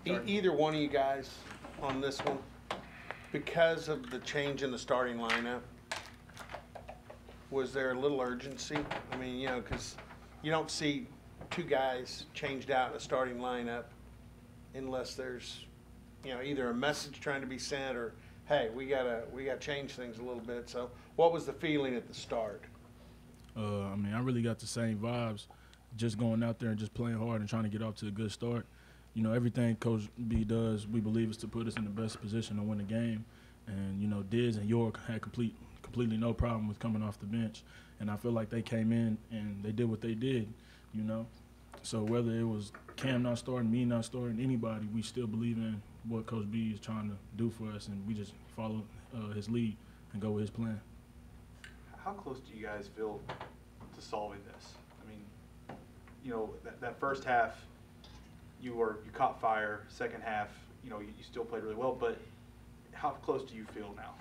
Either one of you guys on this one, because of the change in the starting lineup, was there a little urgency? I mean, you know, because you don't see two guys changed out in a starting lineup unless there's, you know, either a message trying to be sent or, hey, we gotta change things a little bit. So, what was the feeling at the start? I mean, I really got the same vibes, just going out there and just playing hard and trying to get off to a good start. You know, everything Coach B does, we believe, is to put us in the best position to win the game. And, you know, Diz and York had completely no problem with coming off the bench. And I feel like they came in and they did what they did, you know. So whether it was Cam not starting, me not starting, anybody, we still believe in what Coach B is trying to do for us, and we just follow his lead and go with his plan. How close do you guys feel to solving this? I mean, you know, that first half, you caught fire. Second half, you know, you still played really well. But how close do you feel now?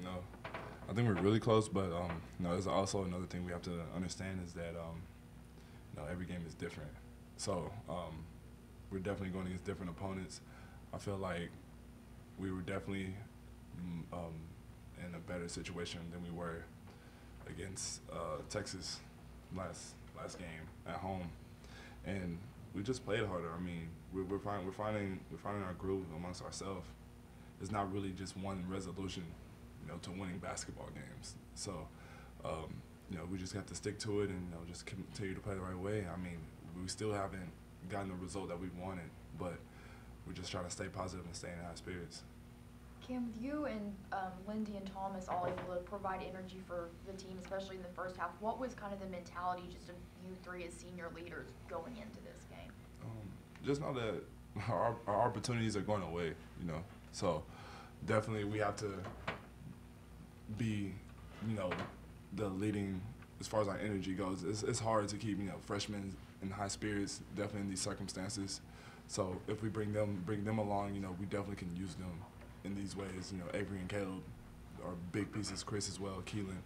No, I think we're really close. But no, there's also another thing we have to understand is that you know, every game is different. So we're definitely going against different opponents. I feel like we were definitely in a better situation than we were against Texas last game at home. And we just played harder. I mean, we're finding our groove amongst ourselves. It's not really just one resolution, you know, to winning basketball games. So, you know, we just have to stick to it and, you know, just continue to play the right way. I mean, we still haven't gotten the result that we wanted, but we're just trying to stay positive and stay in high spirits. Cam, with you and Lindy and Thomas all able to provide energy for the team, especially in the first half, what was kind of the mentality just of you three as senior leaders going into this game? Just know that our opportunities are going away, you know. So definitely we have to be, you know, the leading as far as our energy goes. It's hard to keep, you know, freshmen in high spirits, definitely in these circumstances. So if we bring them along, you know, we definitely can use them in these ways. You know, Avery and Caleb are big pieces, Chris as well, Keelan,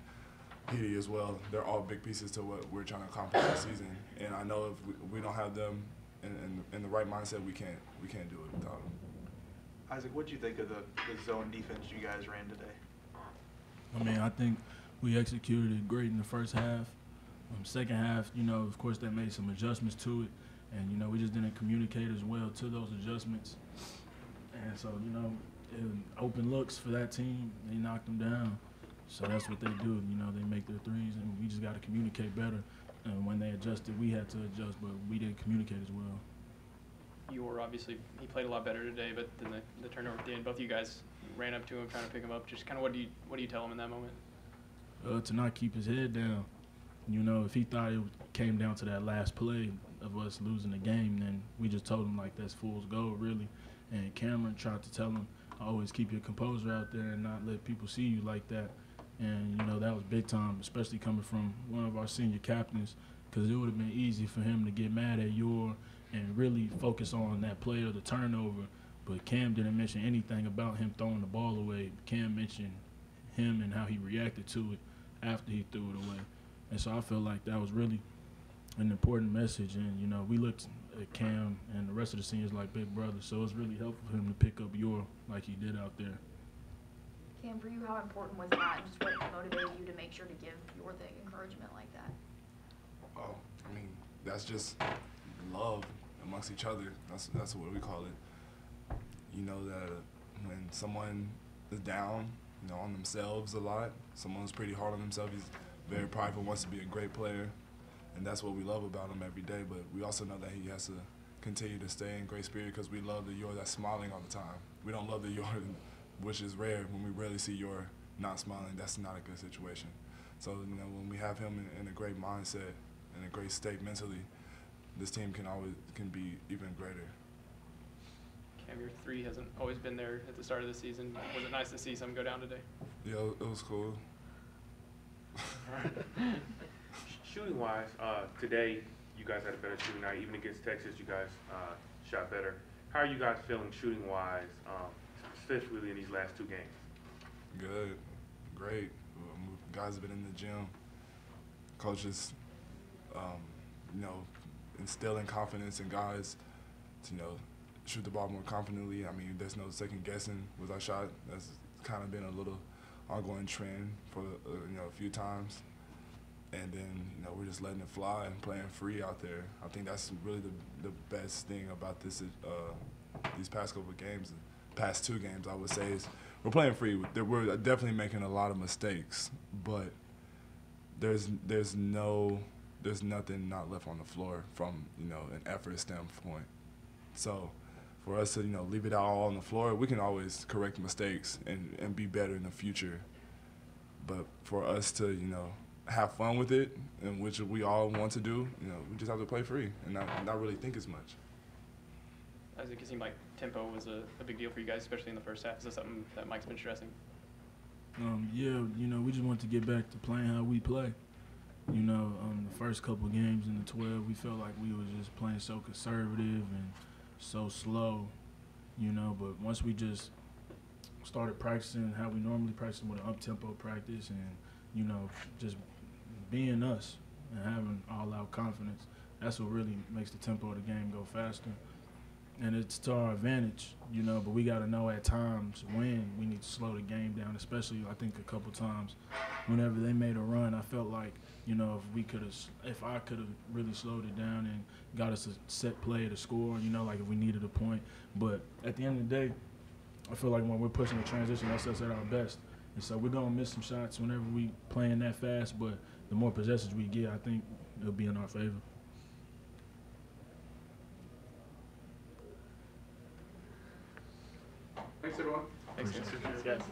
Petey as well. They're all big pieces to what we're trying to accomplish this season. And I know if we don't have them in the right mindset, we can't do it without them. Isaac, what do you think of the zone defense you guys ran today? I mean, I think we executed it great in the first half. Second half, you know, of course, they made some adjustments to it. And, you know, we just didn't communicate as well to those adjustments. And so, you know, open looks for that team, they knocked them down. So that's what they do. You know, they make their threes, and we just got to communicate better. And when they adjusted, we had to adjust, but we didn't communicate as well. You were obviously, he played a lot better today, but then the turnover at the end, both of you guys ran up to him trying to pick him up. Just kind of what do you tell him in that moment? To not keep his head down. You know, if he thought it came down to that last play of us losing the game, then we just told him, like, that's fool's gold, really. And Cameron tried to tell him, always keep your composure out there and not let people see you like that. And, you know, that was big time, especially coming from one of our senior captains, because it would have been easy for him to get mad at you and really focus on that play or the turnover. But Cam didn't mention anything about him throwing the ball away. Cam mentioned him and how he reacted to it after he threw it away. And so I feel like that was really an important message. And, you know, we looked at Cam and the rest of the seniors like big brothers. So it's really helpful for him to pick up your like he did out there. Cam, for you, how important was that, and just what motivated you to make sure to give your the encouragement like that? Oh, I mean, that's just love amongst each other. That's what we call it. You know that when someone is down, you know, on themselves a lot, someone's pretty hard on themselves. He's very prideful, wants to be a great player, and that's what we love about him every day. But we also know that he has to continue to stay in great spirit because we love the Yor that's smiling all the time. We don't love the Yor, which is rare. When we rarely see Yor not smiling, that's not a good situation. So, you know, when we have him in a great mindset, in a great state mentally, this team can be even greater. Cam, your three hasn't always been there at the start of the season. Was it nice to see some go down today? Yeah, it was cool. Shooting-wise, today you guys had a better shooting night. Even against Texas, you guys shot better. How are you guys feeling shooting-wise, specifically in these last two games? Good, great. Guys have been in the gym. Coaches, you know, instilling confidence in guys. to, shoot the ball more confidently. I mean, there's no second guessing with our shot. That's kind of been a little ongoing trend for, a few times. And then, we're just letting it fly and playing free out there. I think that's really the best thing about this, these past couple of games, past 2 games, I would say, is we're playing free. We're definitely making a lot of mistakes, but there's nothing not left on the floor from, an effort standpoint. So for us to, leave it all on the floor, we can always correct mistakes and be better in the future. But for us to, have fun with it, and which we all want to do, we just have to play free and not really think as much. As it seemed like tempo was a big deal for you guys, especially in the first half. Is that something that Mike's been stressing? Yeah, we just want to get back to playing how we play. The first couple of games in the 12, we felt like we was just playing so conservative and so slow, but once we just started practicing how we normally practice with an up-tempo practice and, just being us and having all-out confidence, that's what really makes the tempo of the game go faster. And it's to our advantage, but we got to know at times when we need to slow the game down, especially I think a couple times whenever they made a run, I felt like, if I could have really slowed it down and got us a set play to score, like if we needed a point. But at the end of the day, I feel like when we're pushing the transition, that's us at our best. And so we're going to miss some shots whenever we playing that fast, but the more possessions we get, I think it'll be in our favor. Thanks, everyone. Thanks, guys. Thanks, guys.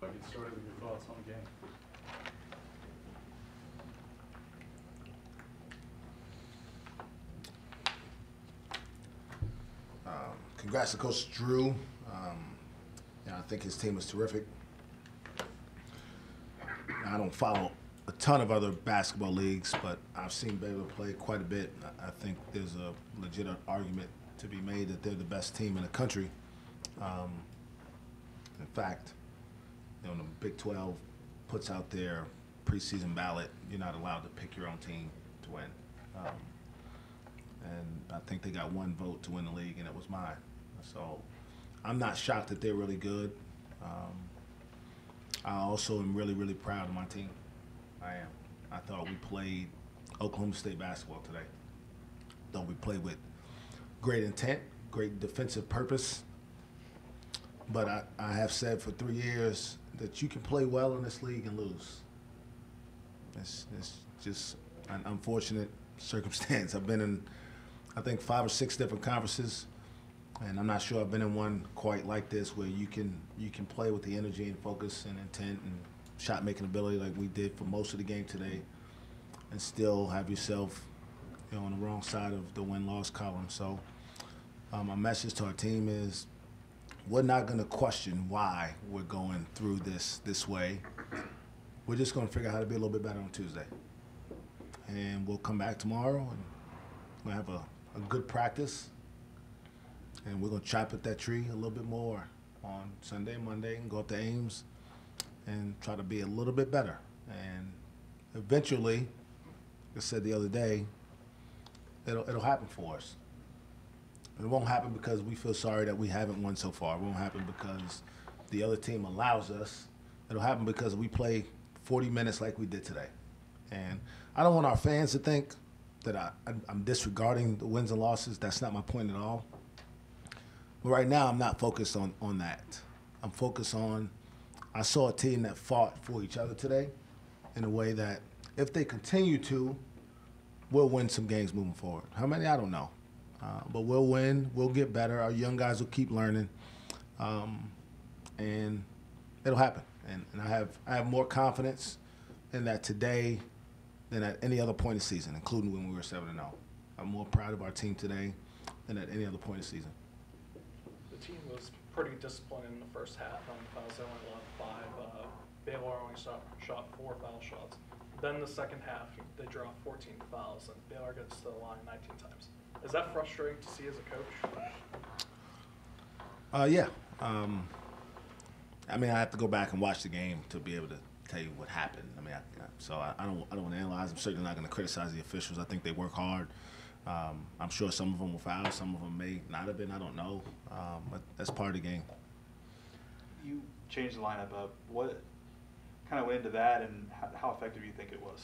Get started with your thoughts on the game. Congrats to Coach Drew. I think his team is terrific. I don't follow a ton of other basketball leagues, but I've seen Baylor play quite a bit. I think there's a legit argument to be made that they're the best team in the country. In fact, when the Big 12 puts out their preseason ballot, you're not allowed to pick your own team to win. And I think they got 1 vote to win the league, and it was mine. So I'm not shocked that they're really good. I also am really, really proud of my team. I am. I thought we played Oklahoma State basketball today. Thought we played with great intent, great defensive purpose. But I have said for 3 years that you can play well in this league and lose. It's just an unfortunate circumstance. I've been in, I think, 5 or 6 different conferences, and I'm not sure I've been in one quite like this where you can play with the energy and focus and intent and shot-making ability like we did for most of the game today and still have yourself, on the wrong side of the win-loss column. So my message to our team is we're not going to question why we're going through this way. We're just going to figure out how to be a little bit better on Tuesday. And we'll come back tomorrow and we'll have a good practice. And we're going to chop at that tree a little bit more on Sunday, Monday, and go up to Ames and try to be a little bit better. And eventually, like I said the other day, it'll happen for us. It won't happen because we feel sorry that we haven't won so far. It won't happen because the other team allows us. It'll happen because we play 40 minutes like we did today. And I don't want our fans to think that I'm disregarding the wins and losses. That's not my point at all. But right now, I'm not focused on that. I'm focused on, I saw a team that fought for each other today in a way that if they continue to, we'll win some games moving forward. How many? I don't know. But we'll win. We'll get better. Our young guys will keep learning. And it'll happen. And I have more confidence in that today than at any other point of the season, including when we were 7-0. I'm more proud of our team today than at any other point of the season. The team was pretty disciplined in the first half on the fouls. They only allowed 5. Baylor only shot 4 foul shots. Then the second half, they draw 14 fouls, and Baylor gets to the line 19 times. Is that frustrating to see as a coach? Yeah. I mean, I have to go back and watch the game to be able to tell you what happened. I mean, I don't want to analyze. I'm certainly not going to criticize the officials. I think they work hard. I'm sure some of them were fouled. Some of them may not have been. I don't know. But that's part of the game. You changed the lineup up. What kind of went into that, and how effective do you think it was?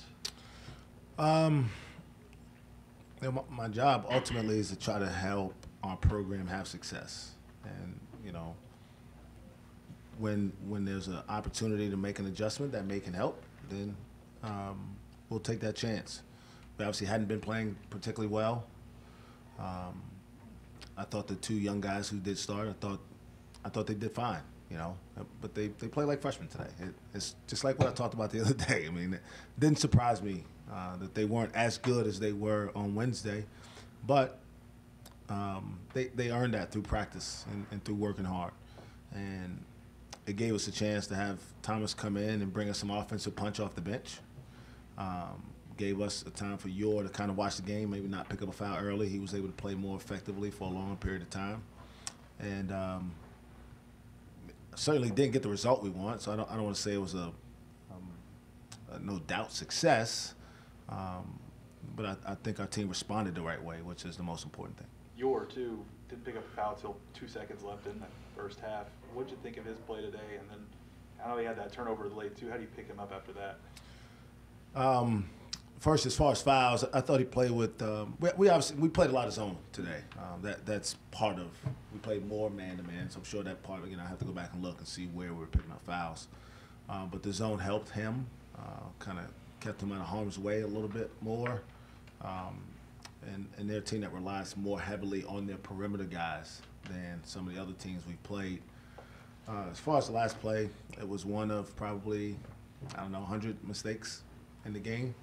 You know, my job ultimately is to try to help our program have success. And, you know, when there's an opportunity to make an adjustment that may can help, then we'll take that chance. We obviously hadn't been playing particularly well. I thought the two young guys who did start, I thought they did fine, you know. But they play like freshmen today. It's just like what I talked about the other day. I mean, it didn't surprise me that they weren't as good as they were on Wednesday, but they earned that through practice and through working hard. And it gave us a chance to have Thomas come in and bring us some offensive punch off the bench. Gave us a time for Yor to kind of watch the game, maybe not pick up a foul early. He was able to play more effectively for a long period of time. And certainly didn't get the result we want, so I don't want to say it was a no doubt success. But I think our team responded the right way, which is the most important thing. Yor, too, didn't pick up a foul until 2 seconds left in the first half. What did you think of his play today? And then I know he had that turnover late, too. How do you pick him up after that? First, as far as fouls, I thought he played with. We played a lot of zone today. That's part of. We played more man-to-man, so I'm sure that part. I have to go back and look and see where we were picking up fouls. But the zone helped him, kind of kept him out of harm's way a little bit more. And they're a team that relies more heavily on their perimeter guys than some of the other teams we've played. As far as the last play, it was one of probably, 100 mistakes in the game.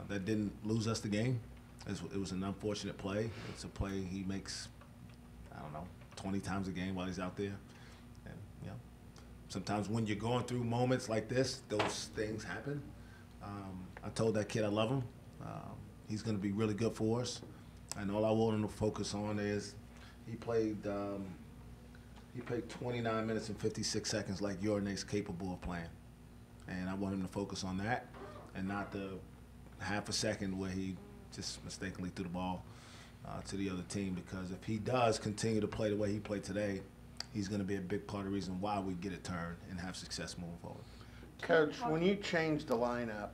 That didn't lose us the game. It was an unfortunate play. It's a play he makes, 20 times a game while he's out there. And, sometimes when you're going through moments like this, those things happen. I told that kid I love him. He's going to be really good for us. And all I want him to focus on is he played 29 minutes and 56 seconds like Yorna's capable of playing. And I want him to focus on that and not the half a second where he just mistakenly threw the ball to the other team, because if he does continue to play the way he played today, he's going to be a big part of the reason why we get it turned and have success moving forward. Coach, when you change the lineup,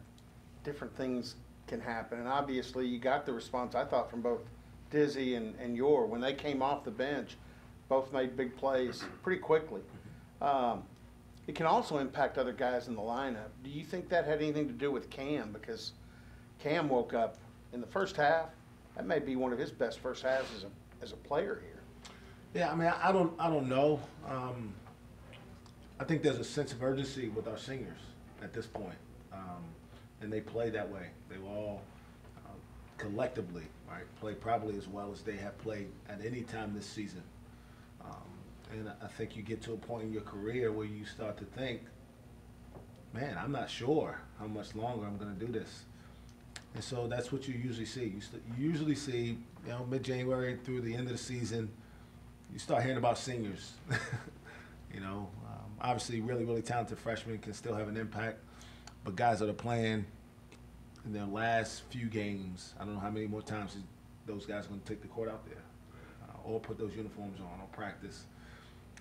different things can happen, and obviously you got the response, I thought, from both Dizzy and Yor. When they came off the bench, both made big plays pretty quickly. It can also impact other guys in the lineup. Do you think that had anything to do with Cam? Because Cam woke up in the first half. That may be one of his best first halves as a player here. Yeah, I mean, I don't know. I think there's a sense of urgency with our seniors at this point, and they play that way. They will all collectively, right, play probably as well as they have played at any time this season. And I think you get to a point in your career where you start to think, man, I'm not sure how much longer I'm going to do this. And so that's what you usually see. You usually see, mid-January through the end of the season, you start hearing about seniors. Obviously really, really talented freshmen can still have an impact, but guys that are playing in their last few games, I don't know how many more times those guys are going to take the court out there or put those uniforms on or practice.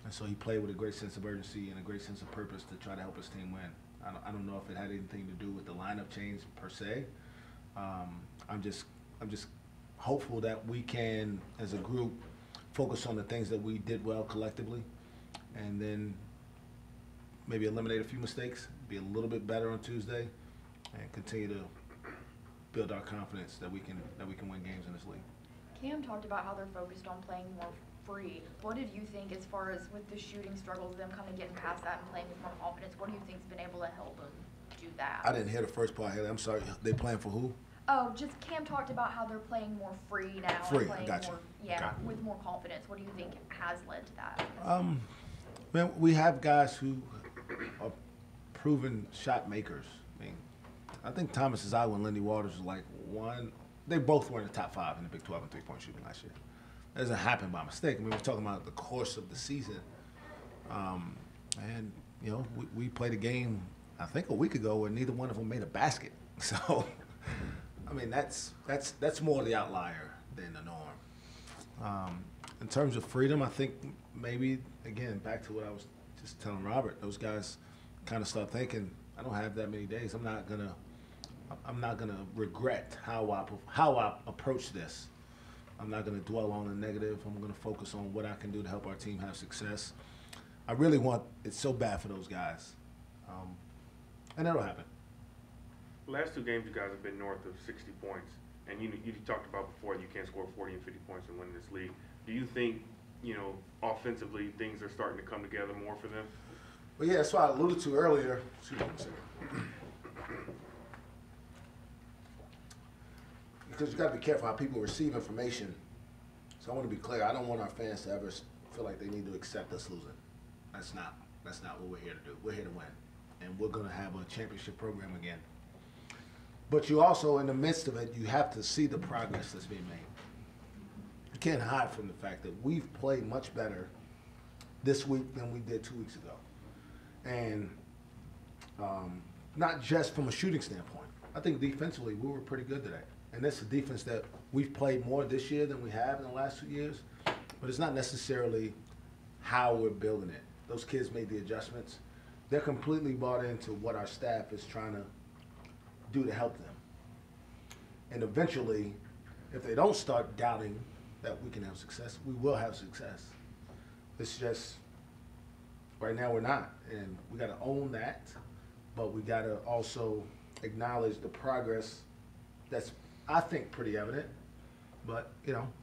And so he played with a great sense of urgency and a great sense of purpose to try to help his team win. I don't know if it had anything to do with the lineup change per se. I'm just hopeful that we can, as a group, focus on the things that we did well collectively, and then maybe eliminate a few mistakes, be a little bit better on Tuesday, and continue to build our confidence that we can win games in this league. Cam talked about how they're focused on playing more free. What did you think, as far as with the shooting struggles, them kind of getting past that and playing with more confidence? What do you think's been able to help them do that? I didn't hear the first part. I'm sorry. They playing for who? Oh, just Cam talked about how they're playing more free now. Free, playing gotcha. More, with more confidence. What do you think has led to that? Man, we have guys who are proven shot makers. I think Thomas Azawa and Lindy Waters was like one. They both were in the top 5 in the Big 12 in three-point shooting last year. That doesn't happen by mistake. We're talking about the course of the season. And, you know, we played a game, I think a week ago, where neither one of them made a basket. So, I mean, that's more the outlier than the norm. In terms of freedom, I think maybe, again, back to what I was just telling Robert, those guys kind of start thinking, I don't have that many days. I'm not gonna regret how I approach this. I'm not gonna dwell on the negative. I'm gonna focus on what I can do to help our team have success. I really want it's so bad for those guys, and that'll happen. The last 2 games, you guys have been north of 60 points, and you talked about before you can't score 40 and 50 points and win this league. Do you think, offensively, things are starting to come together more for them? Well, yeah, that's what I alluded to earlier. Excuse me one second. Because you got to be careful how people receive information. So I want to be clear. I don't want our fans to ever feel like they need to accept us losing. That's not what we're here to do. We're here to win, and we're going to have a championship program again. But you also, in the midst of it, you have to see the progress that's being made. You can't hide from the fact that we've played much better this week than we did 2 weeks ago. And not just from a shooting standpoint. I think defensively we were pretty good today. And that's a defense that we've played more this year than we have in the last 2 years. But it's not necessarily how we're building it. Those kids made the adjustments. They're completely bought into what our staff is trying to do to help them. And eventually, if they don't start doubting that we can have success, we will have success. It's just, right now we're not. And we got to own that, but we got to also acknowledge the progress that's, I think, pretty evident. But,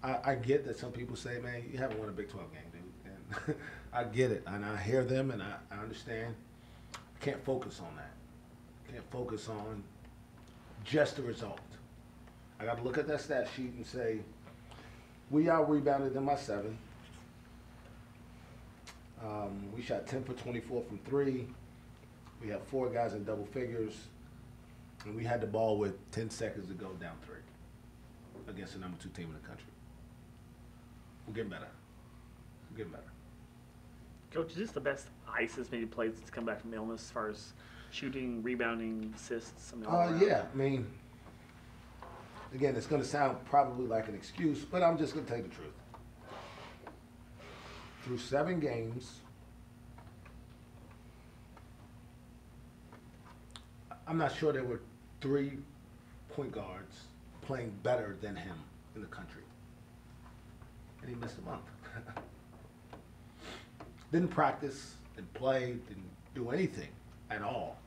I get that some people say, man, you haven't won a Big 12 game, dude. And I get it, and I hear them, and I understand. I can't focus on that. I can't focus on just the result. I got to look at that stat sheet and say, we out-rebounded them by 7. We shot 10 for 24 from 3. We had 4 guys in double figures, and we had the ball with 10 seconds to go down 3 against the number 2 team in the country. We're getting better. We're getting better. Coach, is this the best ice that's maybe played since come back from illness as far as shooting, rebounding, assists? Yeah. I mean, again, it's going to sound probably like an excuse, but I'm just going to tell you the truth. Through 7 games, I'm not sure there were 3 point guards playing better than him in the country. And he missed a month. Didn't practice, didn't play, didn't do anything at all.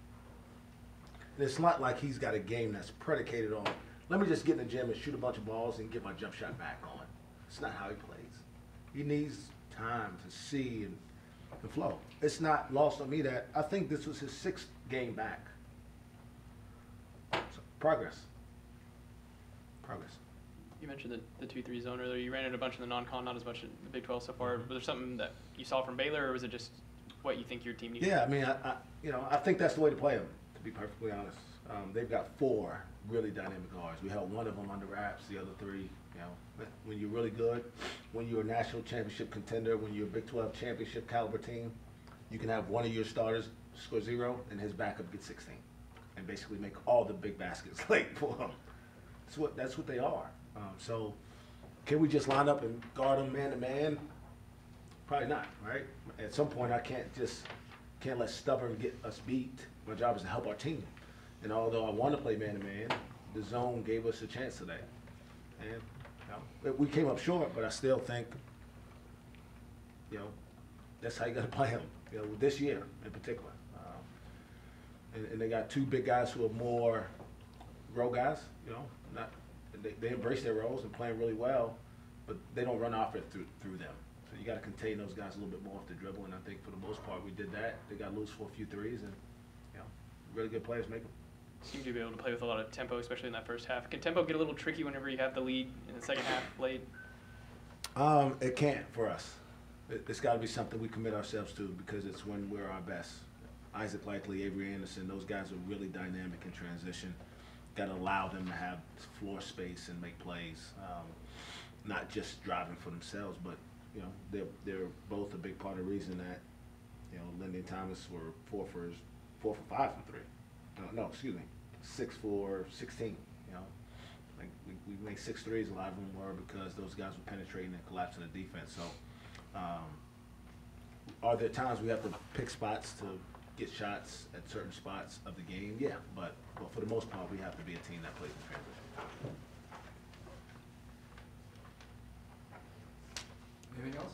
And it's not like he's got a game that's predicated on, let me just get in the gym and shoot a bunch of balls and get my jump shot back on. It's not how he plays. He needs time to see and flow. It's not lost on me that I think this was his 6th game back. So, progress. You mentioned the 2-3 zone earlier. You ran it a bunch in the non-con, not as much in the Big 12 so far. Was there something that you saw from Baylor, or was it just what you think your team needs? Yeah, I mean, I think that's the way to play them, to be perfectly honest. They've got 4 really dynamic guards. We held one of them under wraps, the other 3, when you're really good, when you're a national championship contender, when you're a Big 12 championship caliber team, you can have one of your starters score 0 and his backup get 16 and basically make all the big baskets late for him. That's what they are. So can we just line up and guard them man to man? Probably not, right? At some point, I can't let stubborn get us beat. My job is to help our team. And although I want to play man to man, the zone gave us a chance today. And we came up short, but I still think, that's how you got to play them. This year in particular. And they got 2 big guys who are more role guys. They embrace their roles and playing really well, but they don't run offense through them. So you got to contain those guys a little bit more off the dribble, and I think for the most part we did that. They got loose for a few threes, and really good players make them. Seem to be able to play with a lot of tempo, especially in that first half. Can tempo get a little tricky whenever you have the lead in the second half late? It can't for us. It's got to be something we commit ourselves to because it's when we're our best. Isaac Likekele, Avery Anderson, those guys are really dynamic in transition. Got to allow them to have floor space and make plays, not just driving for themselves, but they're both a big part of the reason that You know, Lindy and Thomas were 4 for 5 from 3. No, excuse me, 6 for 16. You know, like we made 6 threes. A lot of them were because those guys were penetrating and collapsing the defense. So, are there times we have to pick spots to get shots at certain spots of the game? Yeah, but for the most part, we have to be a team that plays in transition. Anything else?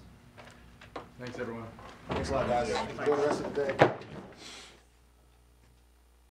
Thanks, everyone. Thanks a lot, guys. Enjoy the rest of the day.